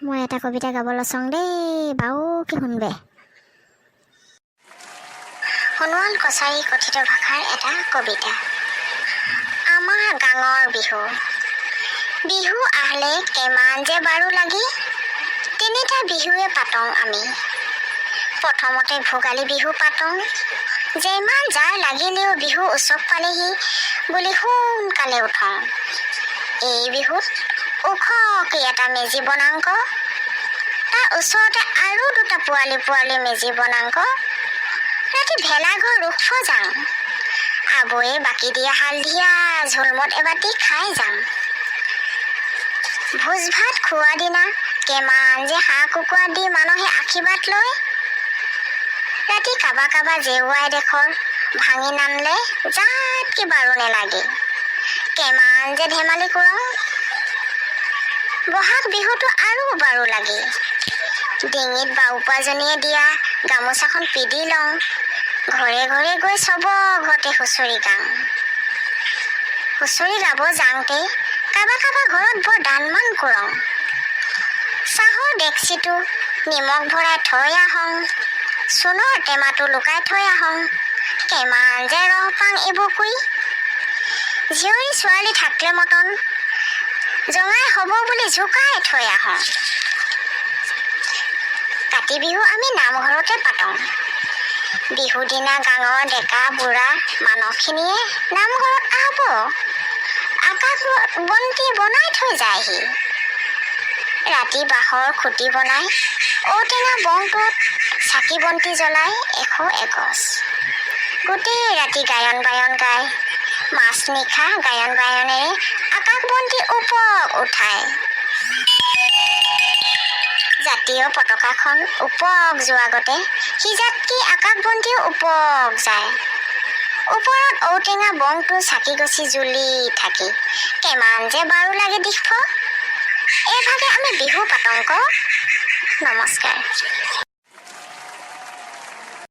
মই এটা কবিতা গাবলৈ চাওঁ দেই বাও কি শুনবে। সোণোৱাল কছাৰী কথিত ভাষাৰ এটা কবিতা। আমাৰ গাঁৱৰ বিহু, বিহু আহিলে কিমান যে বাৰু লাগি, তিনিটা বিহুৱে পাতোঁ আমি। প্ৰথমতে ভোগালী বিহু পাতোঁ, যিমান যাৰ লাগিলেও বিহু উৎসৱ পালেহি বুলি সোনকালে উঠোঁ। এই বিহুত ওখকৈ এটা মেজি বনাংক, তাৰ ওচৰতে আৰু দুটা পোৱালি মেজি বনাংক। ৰাতি ভেলাঘৰ ৰুখ যাওঁ, আবৈয়ে বাকি দিয়া হালধীয়া ঝোলমত এবাটি খাই যাম। ভোজ ভাত খোৱা দিনা কিমান যে হাঁহ কুকুৰা দি মানুহে আশীৰ্বাদ লয়। ৰাতি কাবা জেউৱাই ডেখৰ ভাঙি নানলে জাতকে বাৰু নেলাগে, কিমান যে ধেমালি কৰোঁ। বহাগ বিহুটো আৰু বাৰু লাগে, ডিঙিত বাউপাজনীয়ে দিয়া গামোচাখন পিন্ধি লওঁ। ঘৰে ঘৰে গৈ চব ঘৰতে হুঁচৰি গাওঁ। হুঁচৰি গাব যাওঁতে কাবা ঘৰত বৰ দানমান কৰোঁ। চাহৰ ডেক্সিটো নিমখ ভৰাই থৈ আহোঁ, চূণৰ টেমাটো লুকাই থৈ আহোঁ। কিমান যে ৰহ পাং এইবোৰ কৰি। জীয়ৰী ছোৱালী থাকিলে মতন জঙাই হ'ব বুলি জোকাই থৈ আহোঁ। কাতি বিহু আমি নামঘৰতে পাতোঁ। বিহু দিনা গাঁৱৰ ডেকা বুঢ়া মানুহখিনিয়ে নামঘৰত আহব, আকাশ বন্তি বনাই থৈ যায়হি। ৰাতি বাঁহৰ খুটি বনাই ঔটেঙা বংটোত চাকি বন্তি জ্বলাই 100 এগছ। গোটেই ৰাতি গায়ন বায়ন গাই মাছ নিশা গায়ন বায়নেৰে আকাশ বন্তি ওপৰত উঠায়। জাতীয় পতাকাখন ওপৰত যোৱাৰ আগতে সিজাতকি আকাশ বন্তিও ওপৰত যায়। ওপৰত ঔটেঙা বংটো চাকি গছি জ্বলি থাকি কিমান যে বাৰু লাগে দেখব। এইভাগে আমি বিহু পাতংক। নমস্কাৰ।